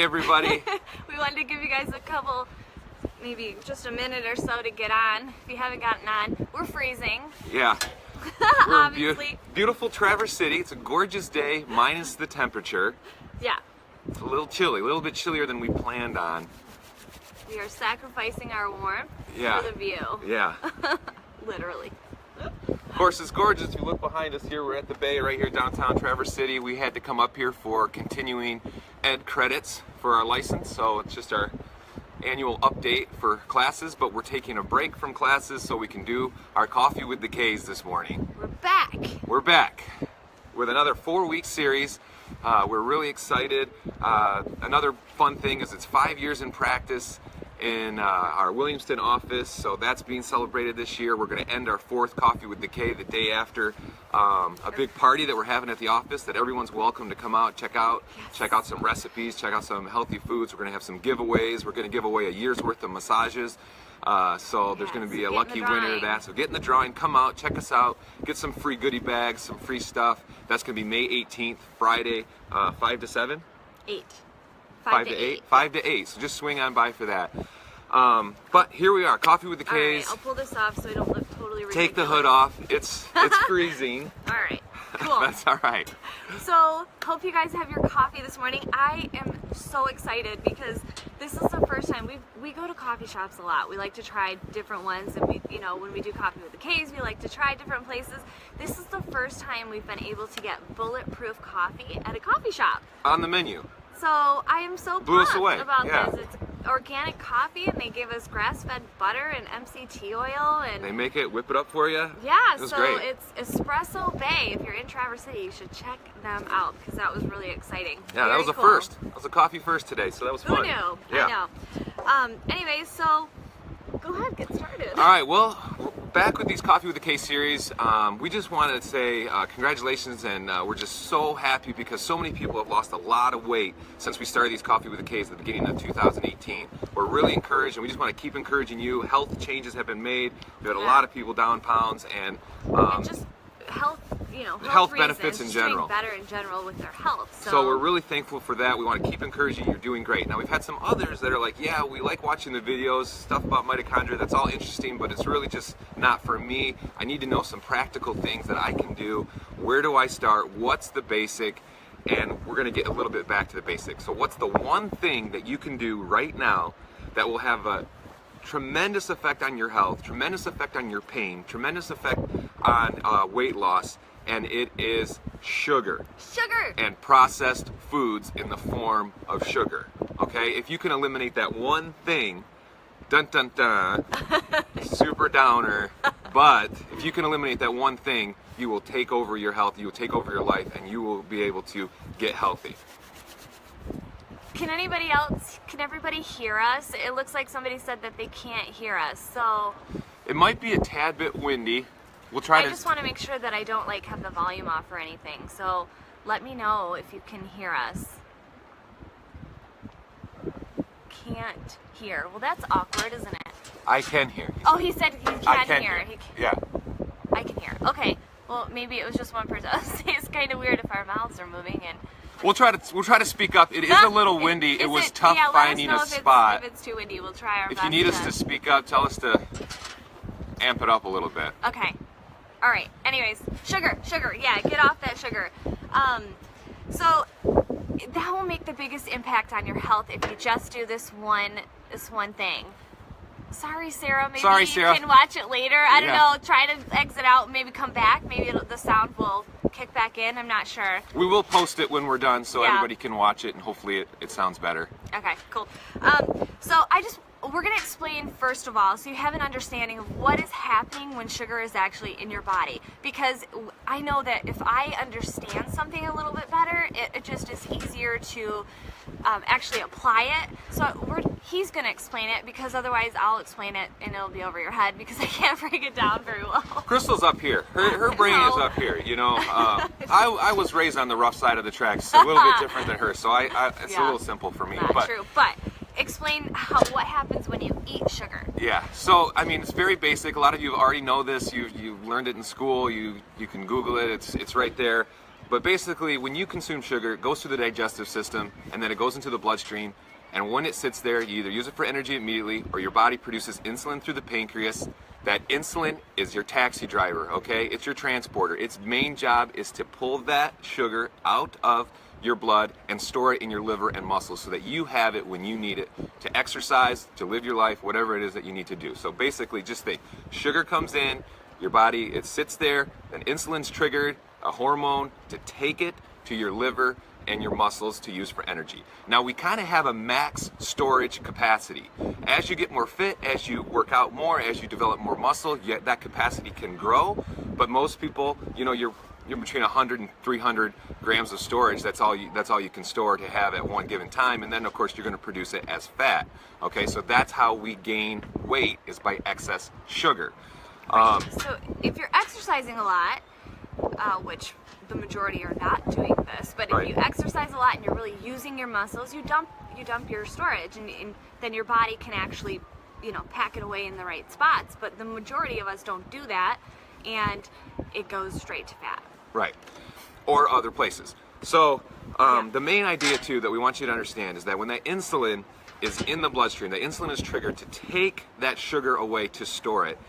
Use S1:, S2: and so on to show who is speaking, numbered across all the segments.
S1: everybody.
S2: We wanted to give you guys a couple, maybe just a minute or so to get on. If you haven't gotten on, we're freezing.
S1: Yeah. We're in beautiful Traverse City. It's a gorgeous day, minus the temperature.
S2: Yeah.
S1: It's a little chilly, a little bit chillier than we planned on.
S2: We are sacrificing our warmth
S1: for
S2: the view.
S1: Yeah.
S2: Literally.
S1: Of course, it's gorgeous. If you look behind us here, we're at the Bay right here, downtown Traverse City. We had to come up here for continuing ed credits for our license, so it's just our annual update for classes, but we're taking a break from classes so we can do our Coffee with the K's this morning.
S2: We're back.
S1: We're back with another 4-week series. We're really excited. Another fun thing is it's 5 years in practice in our Williamston office, so that's being celebrated this year. We're going to end our 4th Coffee with the K the day after a big party that we're having at the office that everyone's welcome to come out, check out.
S2: Yes.
S1: Check out some recipes, check out some healthy foods. We're going to have some giveaways. We're going to give away a year's worth of massages. So there's going to be a lucky winner of that. So get in the drawing, come out, check us out, get some free goodie bags, some free stuff. That's going to be May 18th, Friday, 5 to 7?
S2: 8.
S1: 5 to 8? 5 to 8, so just swing on by for that. But here we are, Coffee with the K's.
S2: Alright, I'll pull this off so I don't look totally ridiculous.
S1: Take the hood off, it's freezing.
S2: Alright, cool.
S1: That's alright.
S2: So, hope you guys have your coffee this morning. I am so excited because this is the first time we go to coffee shops a lot. We like to try different ones, and when we do Coffee with the K's, we like to try different places. This is the first time we've been able to get bulletproof coffee at a coffee shop.
S1: On the menu.
S2: So I am so
S1: Blew us
S2: pumped
S1: away.
S2: about
S1: Yeah.
S2: this. It's organic coffee, and they give us grass-fed butter and MCT oil, and
S1: They make it, whip it up for you.
S2: yeah,
S1: It was
S2: so
S1: great.
S2: it's Espresso Bay. If you're in Traverse City, you should check them out because that was really exciting.
S1: Yeah, that was a
S2: cool.
S1: first. That was a coffee first today, so that was
S2: Who
S1: fun.
S2: knew?
S1: Yeah.
S2: I know. Anyways, so go ahead, get started.
S1: All right, well, we're back with these Coffee with the K series. We just wanted to say congratulations, and we're just so happy because so many people have lost a lot of weight since we started these Coffee with the K's at the beginning of 2018. We're really encouraged, and we just want to keep encouraging you. Health changes have been made. We've had a lot of people down pounds, and
S2: just health,
S1: health
S2: reasons,
S1: benefits in
S2: just
S1: general.
S2: doing better in general with their health.
S1: So we're really thankful for that. We want to keep encouraging you. You're doing great. Now, we've had some others that are like, yeah, we like watching the videos, stuff about mitochondria. That's all interesting, but it's really just not for me. I need to know some practical things that I can do. Where do I start? What's the basic? And we're going to get a little bit back to the basics. So what's the one thing that you can do right now that will have a tremendous effect on your health, tremendous effect on your pain, tremendous effect on weight loss, and it is sugar.
S2: Sugar!
S1: And processed foods in the form of sugar. Okay? If you can eliminate that one thing, dun dun dun, super downer, but if you can eliminate that one thing, you will take over your health, you will take over your life, and you will be able to get healthy.
S2: Can everybody hear us? It looks like somebody said that they can't hear us, so
S1: It might be a tad bit windy. We'll try
S2: I
S1: to...
S2: just want to make sure that I don't have the volume off or anything, so let me know if you can hear us. Can't hear. Well, that's awkward, isn't it?
S1: I can hear.
S2: Oh, he said he can hear.
S1: Yeah.
S2: I can hear. Okay. Well, maybe it was just one person. It's kind of weird if our mouths are moving and.
S1: We'll try to speak up. It is a little windy. It was tough finding a spot.
S2: If it's too windy, we'll try our best.
S1: If you need us to speak up, tell us to amp it up a little bit.
S2: Okay. All right. Anyways, sugar. Yeah, get off that sugar. So that will make the biggest impact on your health if you just do this one thing. Sorry, Sarah. Maybe you can watch it later. I don't know. Try to exit out. Maybe come back. Maybe the sound will kick back in. I'm not sure.
S1: We will post it when we're done so everybody can watch it, and hopefully it sounds better.
S2: Okay, cool. So we're going to explain first of all, so you have an understanding of what is happening when sugar is actually in your body. Because I know that if I understand something a little bit better, it just is easier to actually apply it. So he's going to explain it, because otherwise I'll explain it and it'll be over your head because I can't break it down very well.
S1: Crystal's up here. Her brain is up here. I was raised on the rough side of the tracks, a little bit different than her, so it's a little simple for me.
S2: Not true, but explain what happens when you eat sugar.
S1: Yeah, so I mean, it's very basic. A lot of you already know this. You've learned it in school. You can Google it. It's right there. But basically, when you consume sugar, it goes through the digestive system, and then it goes into the bloodstream. And when it sits there, you either use it for energy immediately, or your body produces insulin through the pancreas. That insulin is your taxi driver, okay? It's your transporter. Its main job is to pull that sugar out of your blood and store it in your liver and muscles so that you have it when you need it to exercise, to live your life, whatever it is that you need to do. So basically, just think, sugar comes in, your body, it sits there, then insulin's triggered, a hormone to take it to your liver and your muscles to use for energy. Now we kind of have a max storage capacity. As you get more fit, as you work out more, as you develop more muscle, that capacity can grow. But most people, you know, you're between 100 and 300 grams of storage. That's all you can store to have at one given time. And then of course you're going to produce it as fat. Okay, so that's how we gain weight, is by excess sugar.
S2: So if you're exercising a lot, which the majority are not doing this, but if you exercise a lot and you're really using your muscles, you dump your storage, and then your body can actually, you know, pack it away in the right spots. But the majority of us don't do that, and it goes straight to fat.
S1: Right, or other places. So the main idea too that we want you to understand is that when that insulin is in the bloodstream, the insulin is triggered to take that sugar away to store it.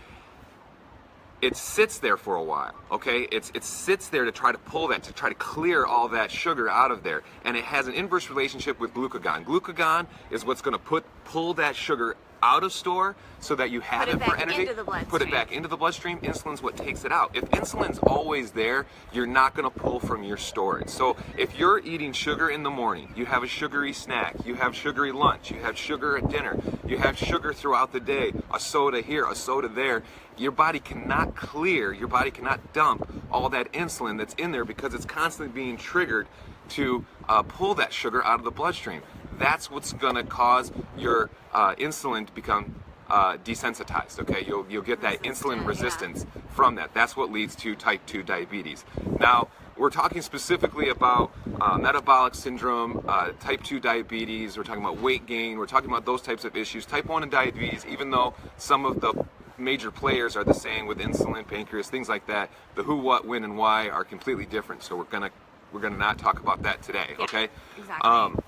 S1: It sits there for a while, okay? It sits there to try to pull that, to try to clear all that sugar out of there. And it has an inverse relationship with glucagon. Glucagon is what's going to pull that sugar out of store so that you have it for energy. Put it back into the bloodstream. Insulin's what takes it out. If insulin's always there, you're not going to pull from your storage. So if you're eating sugar in the morning, you have a sugary snack, you have sugary lunch, you have sugar at dinner, you have sugar throughout the day, a soda here, a soda there, your body cannot clear, your body cannot dump all that insulin that's in there because it's constantly being triggered to pull that sugar out of the bloodstream. That's what's going to cause your insulin to become desensitized. Okay, you'll get that insulin resistance from that. That's what leads to type 2 diabetes. Now we're talking specifically about metabolic syndrome, type 2 diabetes. We're talking about weight gain. We're talking about those types of issues. Type 1 and diabetes, even though some of the major players are the same with insulin, pancreas, things like that, the who, what, when, and why are completely different. So we're gonna not talk about that today. Okay.
S2: Exactly.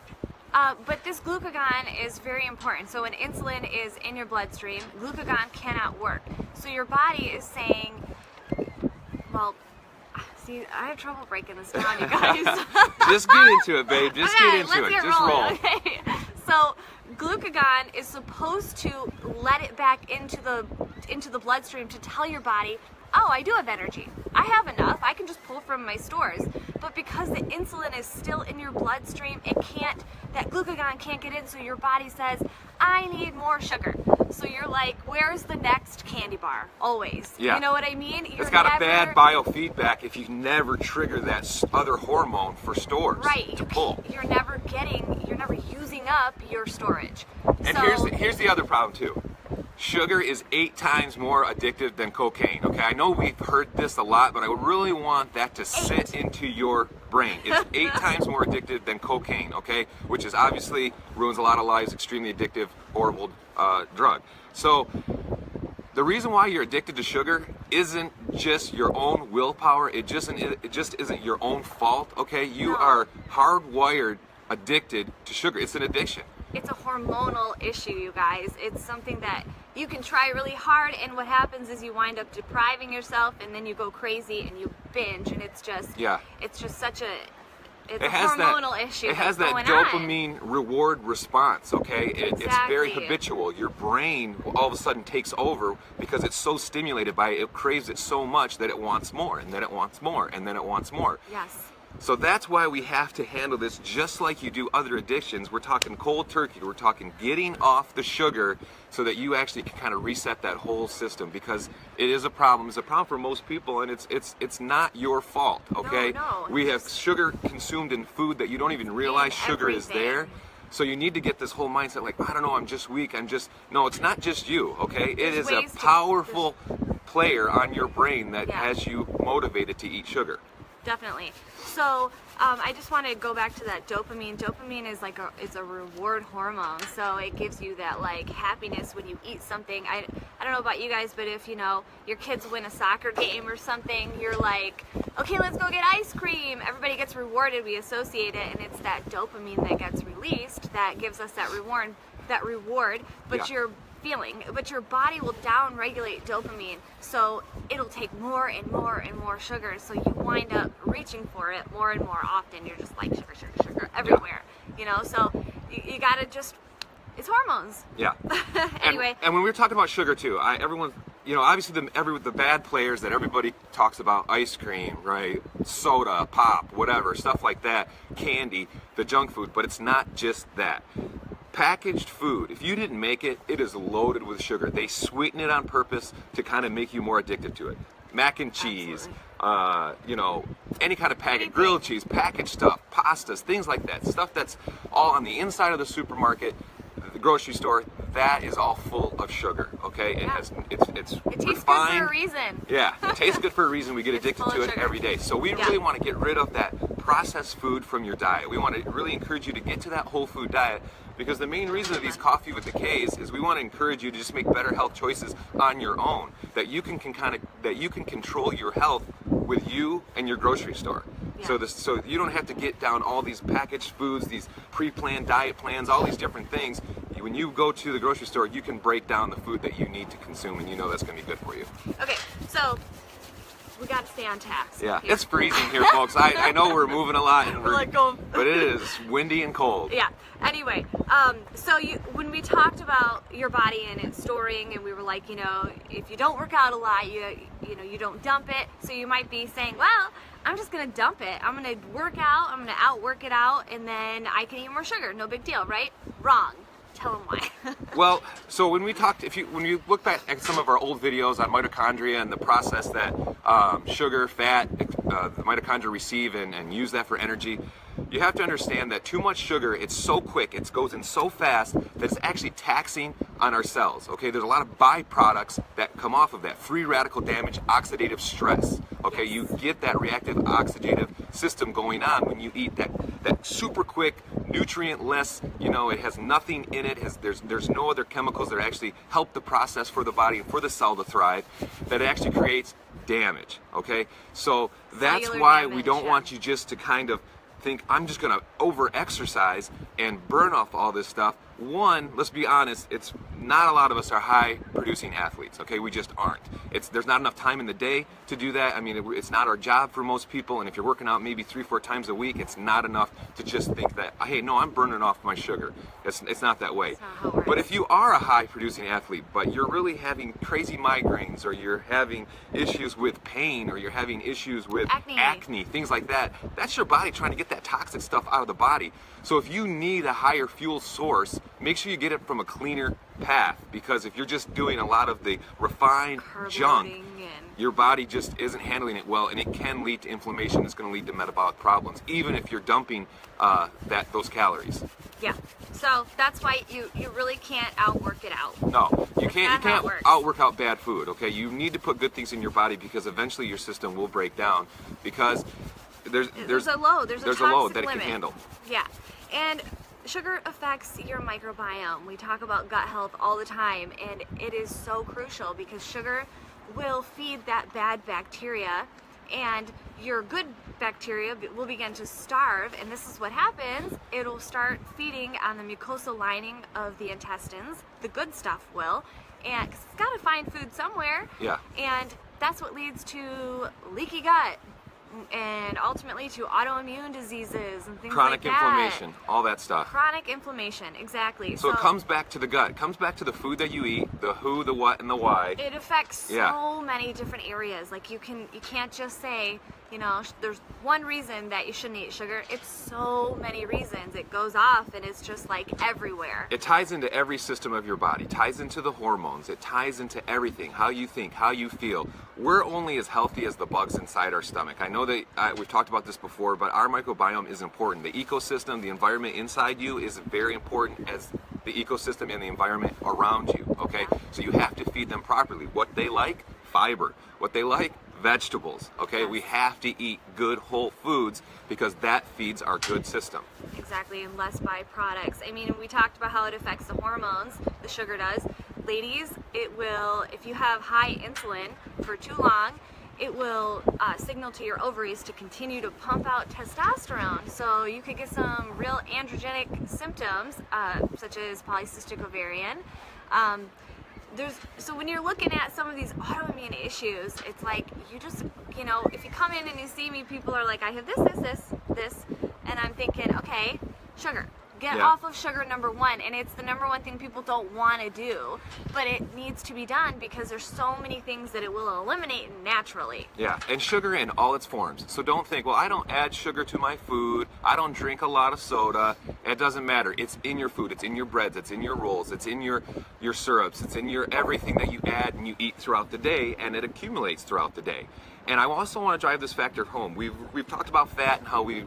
S2: But this glucagon is very important. So when insulin is in your bloodstream, glucagon cannot work. So your body is saying, well, see, I have trouble breaking this down, you guys.
S1: Just get into it, babe. Just
S2: okay,
S1: get into it. Just roll.
S2: Okay. So glucagon is supposed to let it back into the bloodstream to tell your body, oh, I do have energy. I have enough. I can just pull from my stores. But because the insulin is still in your bloodstream, that glucagon can't get in, so your body says, I need more sugar. So you're like, where's the next candy bar? Always. Yeah. You know what I mean?
S1: It's got a bad biofeedback if you never trigger that other hormone for stores to pull.
S2: You're never using up your storage.
S1: And here's the other problem too. Sugar is 8 times more addictive than cocaine, okay? I know we've heard this a lot, but I really want that to sit into your brain. It's 8 times more addictive than cocaine, okay? Which is obviously ruins a lot of lives, extremely addictive, horrible drug. So the reason why you're addicted to sugar isn't just your own willpower. It just isn't your own fault, okay? You are hardwired addicted to sugar. It's an addiction.
S2: It's a hormonal issue, you guys. It's something that you can try really hard, and what happens is you wind up depriving yourself, and then you go crazy and you binge, and it's just such a hormonal issue.
S1: It has that dopamine reward response, okay? It's very habitual. Your brain all of a sudden takes over because it's so stimulated by it. It craves it so much that it wants more, and then it wants more, and then it wants more.
S2: Yes.
S1: So that's why we have to handle this just like you do other addictions. We're talking cold turkey. We're talking getting off the sugar so that you actually can kind of reset that whole system, because it is a problem. It's a problem for most people, and it's not your fault, okay?
S2: No,
S1: we have sugar consumed in food that you don't even realize sugar is there. So you need to get this whole mindset like, I don't know, I'm just weak. No, it's not just you, okay? It is a powerful player on your brain that has you motivated to eat sugar.
S2: Definitely. So I just want to go back to that dopamine. Dopamine is like it's a reward hormone, so it gives you that like happiness when you eat something. I don't know about you guys, but if your kids win a soccer game or something, you're like, okay, let's go get ice cream. Everybody gets rewarded. We associate it, and it's that dopamine that gets released that gives us that reward. But your body will down regulate dopamine, so it'll take more and more and more sugar, so you wind up reaching for it more and more often. You're just like sugar, sugar, sugar everywhere. So you gotta just, it's hormones.
S1: Yeah.
S2: Anyway.
S1: And when we were talking about sugar too, everyone, obviously the bad players that everybody talks about, ice cream, right, soda, pop, whatever, stuff like that, candy, the junk food, but it's not just that. Packaged food, if you didn't make it, it is loaded with sugar. They sweeten it on purpose to kind of make you more addicted to it. Mac and cheese, any kind of packaged grilled cheese, packaged stuff, pastas, things like that. Stuff that's all on the inside of the supermarket, the grocery store, that is all full of sugar, okay?
S2: Yeah.
S1: It tastes
S2: refined. Good for a reason.
S1: Yeah, it tastes good for a reason. We get addicted to it
S2: sugar.
S1: every day. So we really want to get rid of that processed food from your diet. We want to really encourage you to get to that whole food diet, because the main reason of these Coffee with the K's is we want to encourage you to just make better health choices on your own, that you can control your health with you and your grocery store. Yeah. So you don't have to get down all these packaged foods, these pre-planned diet plans, all these different things. When you go to the grocery store, you can break down the food that you need to consume, and that's going to be good for you.
S2: Okay, so we got to stay on task.
S1: Yeah, it's freezing here, folks. I know we're moving a lot, and but it is windy and cold.
S2: Yeah. Anyway, so when we talked about your body and its storing, and we were like, if you don't work out a lot, you don't dump it. So you might be saying, well, I'm just gonna dump it. I'm gonna work out. I'm gonna outwork it out, and then I can eat more sugar. No big deal, right? Wrong. Tell them why.
S1: Well, so when we talked, when you look back at some of our old videos on mitochondria and the process that sugar, fat, the mitochondria receive and use that for energy, you have to understand that too much sugar, it's so quick, it goes in so fast that it's actually taxing on our cells. Okay, there's a lot of byproducts that come off of that: free radical damage, oxidative stress. Okay, you get that reactive oxidative system going on when you eat that super quick, nutrient-less, it has nothing in it, there's no other chemicals that actually help the process for the body and for the cell to thrive, that it actually creates damage. Okay, so that's why we don't want you just to kind of think, I'm just going to over-exercise and burn off all this stuff. One, let's be honest, it's not a lot of us are high-producing athletes, okay? We just aren't. There's not enough time in the day to do that. I mean, it's not our job for most people, and if you're working out maybe 3-4 times a week, it's not enough to just think that, hey, no, I'm burning off my sugar. It's not that way.
S2: That's not how it works.
S1: But if you are a high-producing athlete, but you're really having crazy migraines, or you're having issues with pain, or you're having issues with acne, things like that, that's your body trying to get that toxic stuff out of the body. So if you need a higher fuel source, make sure you get it from a cleaner path, because if you're just doing a lot of the refined junk, your body just isn't handling it well, and it can lead to inflammation. It's going to lead to metabolic problems, even if you're dumping those calories.
S2: Yeah. So that's why you really can't outwork it out.
S1: No, you can't outwork out bad food. Okay, you need to put good things in your body, because eventually your system will break down, because there's a load that it can handle.
S2: Yeah. And sugar affects your microbiome. We talk about gut health all the time, and it is so crucial, because sugar will feed that bad bacteria, and your good bacteria will begin to starve, and this is what happens. It'll start feeding on the mucosal lining of the intestines. The good stuff will, and 'cause it's got to find food somewhere.
S1: Yeah.
S2: And that's what leads to leaky gut, and ultimately to autoimmune diseases and things
S1: chronic
S2: like that.
S1: Inflammation, all that stuff.
S2: Chronic inflammation, exactly.
S1: So it comes back to the gut. It comes back to the food that you eat, the who, the what, and the why.
S2: It affects so many different areas. Like you can't just say, there's one reason that you shouldn't eat sugar. It's so many reasons. It goes off, and it's just like everywhere.
S1: It ties into every system of your body. Ties into the hormones. It ties into everything. How you think, how you feel. We're only as healthy as the bugs inside our stomach. I know that we've talked about this before, but our microbiome is important. The ecosystem, the environment inside you is very important as the ecosystem and the environment around you, okay? So you have to feed them properly. What they like, fiber. What they like, vegetables, okay?
S2: Yes.
S1: We have to eat good whole foods because that feeds our good system.
S2: Exactly, and less byproducts. I mean, we talked about how it affects the hormones, the sugar does. Ladies, it will, if you have high insulin for too long, it will signal to your ovaries to continue to pump out testosterone. So you could get some real androgenic symptoms, such as polycystic ovarian. So when you're looking at some of these autoimmune issues, it's like you just, you know, if you come in and you see me, people are like, I have this, and I'm thinking, okay, sugar. Get off of sugar, number one, and it's the number one thing people don't want to do, but it needs to be done because there's so many things that it will eliminate naturally.
S1: Yeah, and sugar in all its forms. So don't think, well, I don't add sugar to my food, I don't drink a lot of soda. It doesn't matter. It's in your food, it's in your breads, it's in your rolls, it's in your syrups, it's in your everything that you add and you eat throughout the day, and it accumulates throughout the day. And I also want to drive this factor home. We've talked about fat and how we've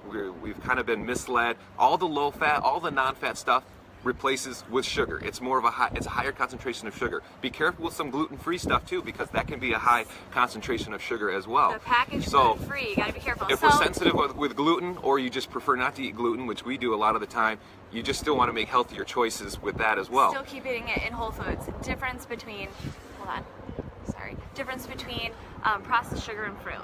S1: kind of been misled. All the low fat, all the non-fat stuff replaces with sugar. It's more of it's a higher concentration of sugar. Be careful with some gluten-free stuff too, because that can be a high concentration of sugar as well.
S2: The packaged gluten-free, you gotta be careful.
S1: If we're sensitive with gluten, or you just prefer not to eat gluten, which we do a lot of the time, you just still want to make healthier choices with that as well.
S2: Still keep eating it in whole foods. Difference between processed sugar and fruit.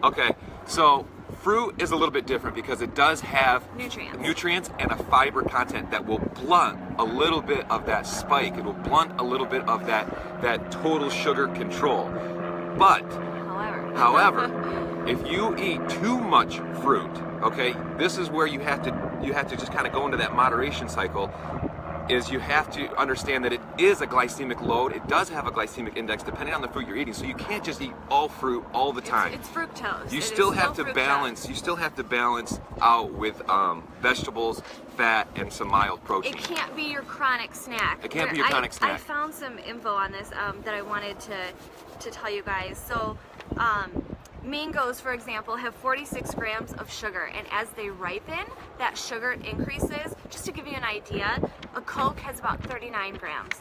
S1: Okay, so fruit is a little bit different because it does have nutrients and a fiber content that will blunt a little bit of that spike. It will blunt a little bit of that total sugar control. But, however, if you eat too much fruit, okay, this is where you have to just kind of go into that moderation cycle. Is you have to understand that it is a glycemic load. It does have a glycemic index depending on the fruit you're eating. So you can't just eat all fruit all the time.
S2: It's fructose.
S1: You still have to balance. You still have to balance out with vegetables, fat, and some mild protein.
S2: It can't be your chronic snack.
S1: It can't be your chronic snack.
S2: I found some info on this that I wanted to tell you guys. So. Mangoes, for example, have 46 grams of sugar, and as they ripen, that sugar increases. Just to give you an idea, a Coke has about 39 grams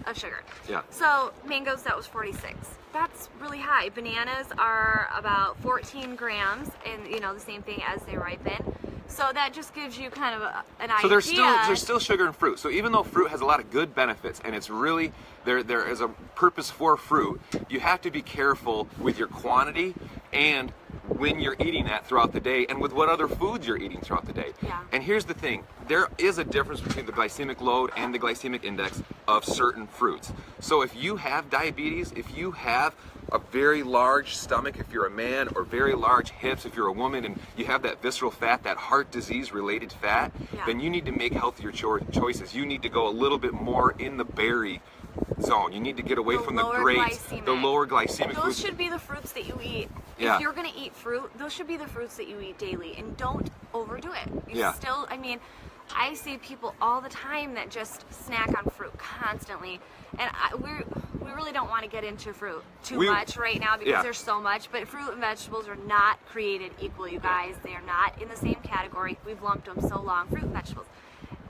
S2: of sugar.
S1: Yeah.
S2: So mangoes, that was 46. That's really high. Bananas are about 14 grams, and you know, the same thing as they ripen. So that just gives you kind of an idea.
S1: So there's still sugar in fruit. So even though fruit has a lot of good benefits, and it's really there is a purpose for fruit, you have to be careful with your quantity and when you're eating that throughout the day, and with what other foods you're eating throughout the day.
S2: Yeah.
S1: And here's the thing, there is a difference between the glycemic load and the glycemic index of certain fruits. So if you have diabetes, if you have a very large stomach if you're a man, or very large hips if you're a woman, and you have that visceral fat, that heart disease related fat, then you need to make healthier choices. You need to go a little bit more in the berry zone. You need to get away from the grapes, the lower glycemic.
S2: Those should be the fruits that you eat.
S1: Yeah.
S2: If you're going to eat fruit, those should be the fruits that you eat daily, and don't overdo it. Still, I mean, I see people all the time that just snack on fruit constantly, and we really don't want to get into fruit too much right now because there's so much, but fruit and vegetables are not created equal, you guys. They are not in the same category. We've lumped them so long, fruit and vegetables.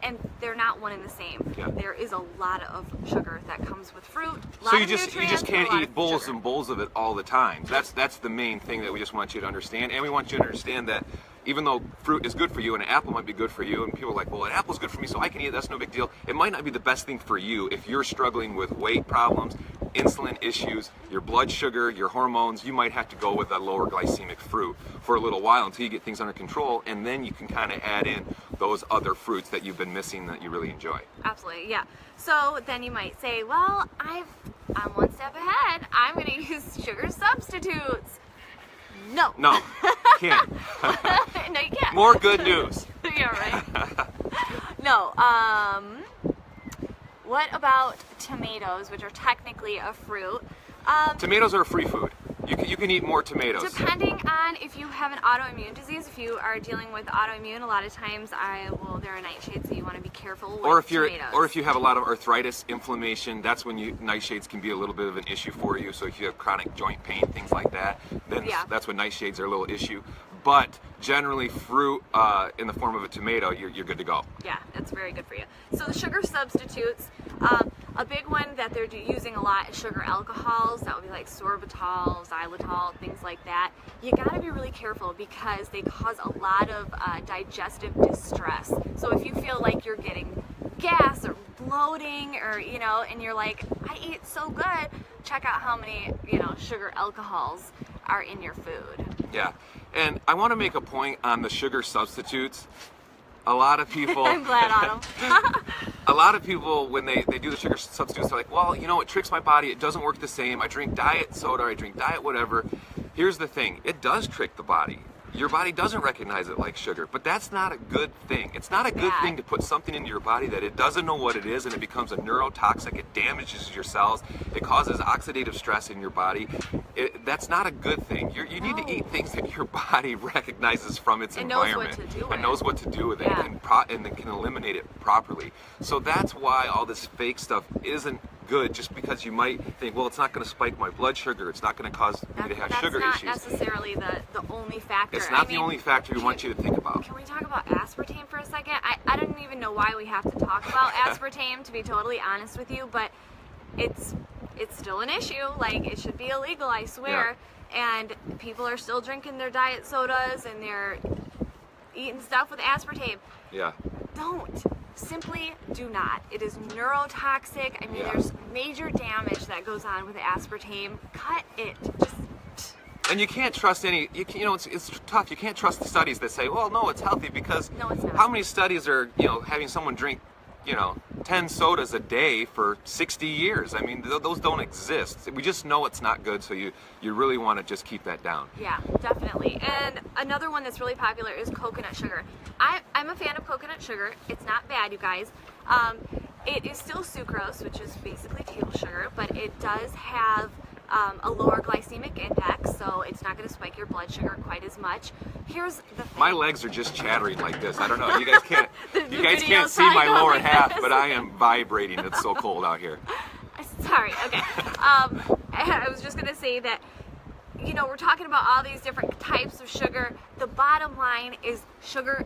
S2: And they're not one and the same. Yeah. There is a lot of sugar that comes with fruit.
S1: So you just can't eat bowls and bowls of it all the time. That's the main thing that we just want you to understand. And we want you to understand that even though fruit is good for you, and an apple might be good for you, and people are like, well, an apple's good for me, so I can eat it, that's no big deal. It might not be the best thing for you if you're struggling with weight problems, insulin issues, your blood sugar, your hormones. You might have to go with a lower glycemic fruit for a little while until you get things under control, and then you can kind of add in those other fruits that you've been missing that you really enjoy.
S2: Absolutely, yeah. So then you might say, well, I'm one step ahead. I'm going to use sugar substitutes. No.
S1: No, can't.
S2: No, you can't.
S1: More good news.
S2: Yeah, right. No. What about tomatoes, which are technically a fruit?
S1: Tomatoes are a free food. You can eat more tomatoes.
S2: Depending on if you have an autoimmune disease, if you are dealing with autoimmune, a lot of times there are nightshades, so you want to be careful with tomatoes.
S1: Or if you have a lot of arthritis, inflammation, that's when nightshades can be a little bit of an issue for you. So if you have chronic joint pain, things like that, then that's when nightshades are a little issue. but generally fruit in the form of a tomato, you're good to go.
S2: Yeah, that's very good for you. So the sugar substitutes, a big one that they're using a lot is sugar alcohols. That would be like sorbitol, xylitol, things like that. You gotta be really careful because they cause a lot of digestive distress. So if you feel like you're getting gas or bloating, or and you're like, I eat so good, check out how many sugar alcohols are in your food.
S1: Yeah, and I want to make a point on the sugar substitutes. A lot of people
S2: I'm glad on them.
S1: a lot of people, when they do the sugar substitutes, they're like, well, it tricks my body, it doesn't work the same. I drink diet soda, I drink diet whatever. Here's the thing, it does trick the body. Your body doesn't recognize it like sugar, but that's not a good thing. It's not a good thing to put something into your body that it doesn't know what it is, and it becomes a neurotoxic. It damages your cells. It causes oxidative stress in your body. That's not a good thing. You need to eat things that your body recognizes from its environment and knows what to do with it, and then can eliminate it properly. So that's why all this fake stuff isn't good, just because you might think, well, it's not going to spike my blood sugar, it's not going to cause me to have sugar issues.
S2: That's not necessarily the only factor.
S1: It's not the only factor we want you to think about.
S2: Can we talk about aspartame for a second? I don't even know why we have to talk about aspartame, to be totally honest with you, but it's still an issue. Like, it should be illegal, I swear. Yeah. And people are still drinking their diet sodas and they're eating stuff with aspartame.
S1: Yeah.
S2: Don't. Simply do not. It is neurotoxic. I mean, there's major damage that goes on with aspartame. Cut it.
S1: And you can't trust it's tough. You can't trust the studies that say, well, no, it's healthy, because
S2: no, it's not.
S1: How many studies are, having someone drink, 10 sodas a day for 60 years? I mean, those don't exist. We just know it's not good, so you really want to just keep that down.
S2: Yeah, definitely. And another one that's really popular is coconut sugar. I'm a fan of coconut sugar. It's not bad, you guys. It is still sucrose, which is basically table sugar, but it does have a lower glycemic index, so it's not going to spike your blood sugar quite as much. Here's the thing.
S1: My legs are just chattering like this. I don't know. You guys can't. You guys can't see my lower half, but I am vibrating. It's so cold out here.
S2: Sorry. Okay. I was just going to say that, we're talking about all these different types of sugar. The bottom line is sugar,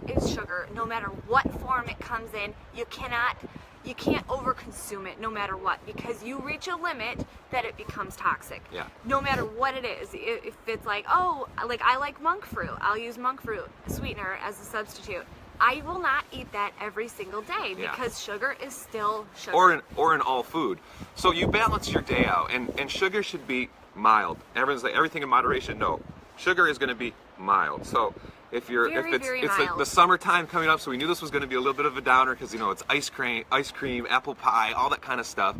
S2: no matter what form it comes in. You can't overconsume it no matter what, because you reach a limit that it becomes toxic.
S1: Yeah. No
S2: matter what it is. If it's like, I like monk fruit, I'll use monk fruit sweetener as a substitute. I will not eat that every single day because sugar is still sugar.
S1: Or in all food. So you balance your day out, and sugar should be mild. Everyone's like, everything in moderation. No, sugar is going to be mild. So if it's the summertime coming up, so we knew this was going to be a little bit of a downer, because it's ice cream, apple pie, all that kind of stuff.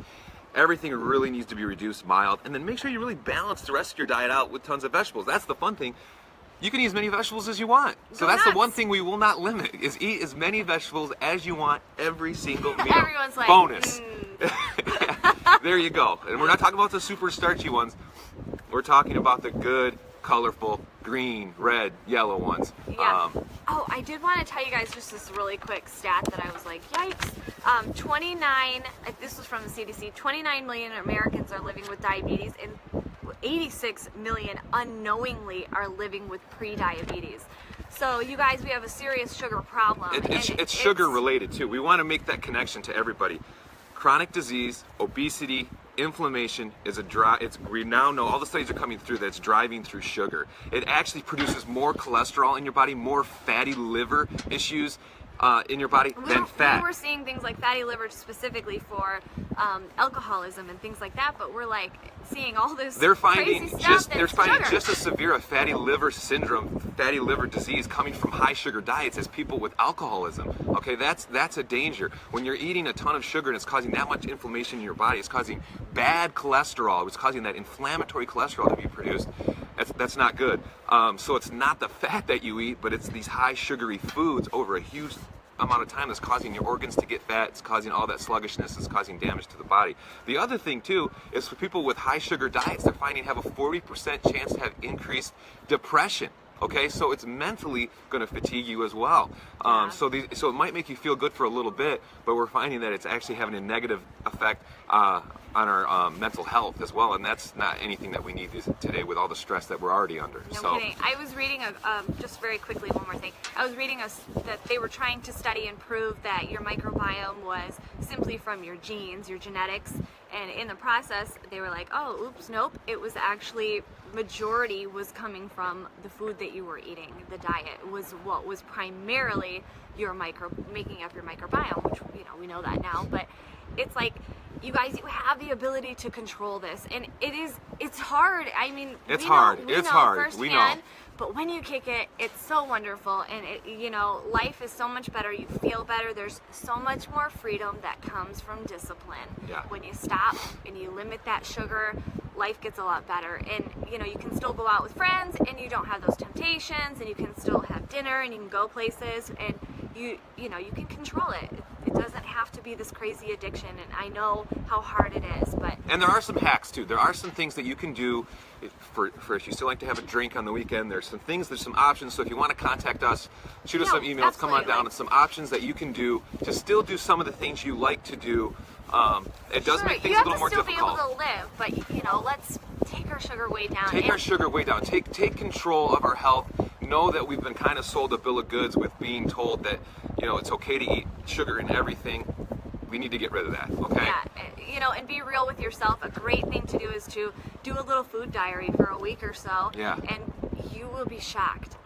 S1: Everything really needs to be reduced mild, and then make sure you really balance the rest of your diet out with tons of vegetables. That's the fun thing. You can eat as many vegetables as you want. So that's the one thing we will not limit, is eat as many vegetables as you want every single meal.
S2: Everyone's like,
S1: bonus. There you go. And we're not talking about the super starchy ones. We're talking about the good, colorful, green, red, yellow ones.
S2: Yeah. I did want to tell you guys just this really quick stat that I was like, yikes. 29, this was from the CDC, 29 million Americans are living with diabetes, and 86 million unknowingly are living with pre-diabetes. So you guys, we have a serious sugar problem.
S1: It's sugar related too. We want to make that connection to everybody. Chronic disease, obesity, inflammation we now know, all the studies are coming through, that it's driving through sugar. It actually produces more cholesterol in your body, more fatty liver issues in your body than fat.
S2: We were seeing things like fatty liver specifically for alcoholism and things like that, but we're like seeing all this crazy stuff. They're finding
S1: just as severe a fatty liver syndrome, fatty liver disease coming from high sugar diets as people with alcoholism. Okay, that's a danger. When you're eating a ton of sugar and it's causing that much inflammation in your body, it's causing bad cholesterol, it's causing that inflammatory cholesterol to be produced. That's not good. So it's not the fat that you eat, but it's these high sugary foods over a huge amount of time that's causing your organs to get fat. It's causing all that sluggishness. It's causing damage to the body. The other thing too is for people with high sugar diets, they're finding have a 40% chance to have increased depression. Okay, so it's mentally going to fatigue you as well. So it might make you feel good for a little bit, but we're finding that it's actually having a negative effect on our mental health as well, and that's not anything that we need today with all the stress that we're already under.
S2: No kidding. I was reading just very quickly, one more thing. I was reading that they were trying to study and prove that your microbiome was simply from your genes, your genetics, and in the process they were like, oh, oops, nope, it was actually majority was coming from the food that you were eating. The diet was what was primarily making up your microbiome, which we know that now. But it's like, you guys, you have the ability to control this, and it's hard. I mean,
S1: it's hard. We know.
S2: But when you kick it, it's so wonderful, and life is so much better. You feel better. There's so much more freedom that comes from discipline.
S1: Yeah.
S2: When you stop and you limit that sugar, life gets a lot better. And you can still go out with friends, and you don't have those temptations, and you can still have dinner, and you can go places, and you can control it. It doesn't have to be this crazy addiction, and I know how hard it is, but...
S1: And there are some hacks too. There are some things that you can do for if you still like to have a drink on the weekend. There's some things, there's some options. So if you want to contact us, shoot us some emails,
S2: absolutely.
S1: come on down. It's some options that you can do to still do some of the things you like to do. It does make things a little more difficult.
S2: You have to still be able to live, but let's take our sugar way down.
S1: Take our sugar way down. Take control of our health. Know that we've been kind of sold a bill of goods with being told that it's okay to eat sugar in everything. We need to get rid of that, okay?
S2: Yeah, and be real with yourself. A great thing to do is to do a little food diary for a week or so.
S1: Yeah.
S2: And you will be shocked.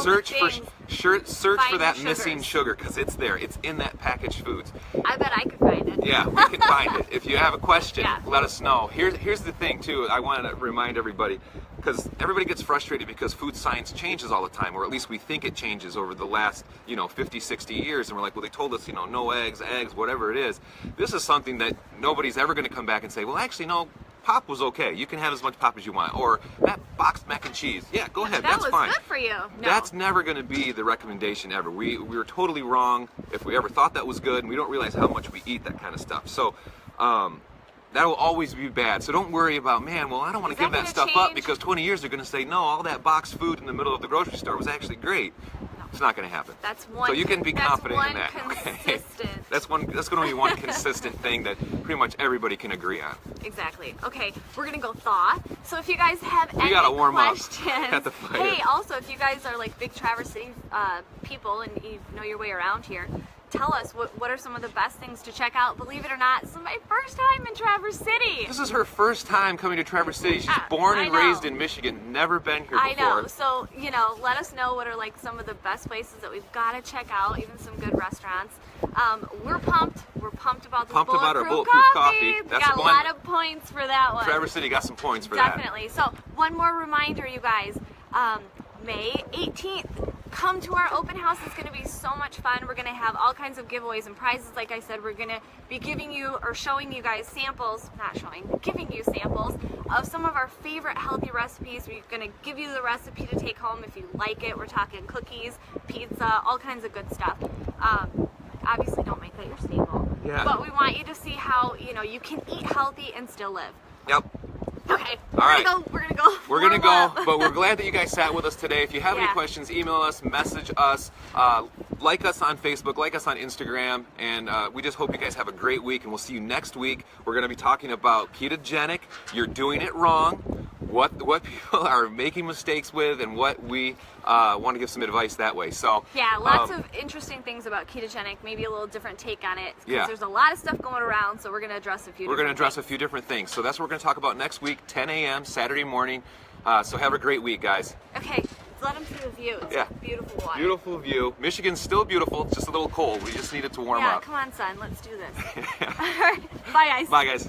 S1: Search for that
S2: sugars.
S1: missing sugar, because it's there. It's in that packaged foods.
S2: I bet I could find it.
S1: Yeah, we can find it. If you have a question, let us know. Here's the thing too. I want to remind everybody, because everybody gets frustrated because food science changes all the time, or at least we think it changes over the last 50, 60 years, and we're like, well, they told us no eggs, whatever it is. This is something that nobody's ever going to come back and say, well, actually no, pop was okay. You can have as much pop as you want. Or that boxed mac and cheese. Yeah, go ahead. That's fine.
S2: That was good for you. No.
S1: That's never going to be the recommendation ever. We were totally wrong if we ever thought that was good, and we don't realize how much we eat that kind of stuff. So that will always be bad. So don't worry about, man, well, I don't want to give that stuff up, because 20 years they're going to say, no, all that boxed food in the middle of the grocery store was actually great. It's not going to happen.
S2: That's one.
S1: So you can be confident in that.
S2: Okay.
S1: That's going to be one consistent thing that pretty much everybody can agree on.
S2: Exactly. Okay, we're gonna go thaw. So if you guys have any
S1: gotta warm
S2: questions,
S1: up at the fire.
S2: Hey, also if you guys are like big Traverse City people and you know your way around here, tell us what are some of the best things to check out. Believe it or not, this is my first time in Traverse City.
S1: This is her first time coming to Traverse City. She's born and raised in Michigan, never been here before.
S2: I know. So, let us know what are like some of the best places that we've got to check out, even some good restaurants. We're pumped. We're pumped about this
S1: our bulletproof coffee.
S2: That's got a lot of points for that one.
S1: Traverse City got some points for that.
S2: Definitely. So, one more reminder, you guys. May 18th. Come to our open house. It's going to be so much fun. We're going to have all kinds of giveaways and prizes. Like I said, we're going to be giving you or showing you guys giving you samples of some of our favorite healthy recipes. We're going to give you the recipe to take home if you like it. We're talking cookies, pizza, all kinds of good stuff. Obviously, don't make that your staple.
S1: Yeah.
S2: But we want you to see how, you can eat healthy and still live.
S1: Yep.
S2: Okay,
S1: We're gonna go,
S2: up.
S1: but we're glad that you guys sat with us today. If you have any questions, email us, message us, like us on Facebook, like us on Instagram, and we just hope you guys have a great week, and we'll see you next week. We're gonna be talking about ketogenic. You're doing it wrong. What people are making mistakes with, and what we want to give some advice that way. So
S2: yeah, lots of interesting things about ketogenic. Maybe a little different take on it.
S1: Yeah,
S2: there's a lot of stuff going around, so we're going to address a few.
S1: A few different things. So that's what we're going to talk about next week, 10 a.m. Saturday morning. So have a great week, guys.
S2: Okay, let them see the view. It's a beautiful water.
S1: Beautiful view. Michigan's still beautiful. It's just a little cold. We just need it to warm up.
S2: Yeah, come on, son. Let's do this. All right. Bye, guys.
S1: Bye, guys.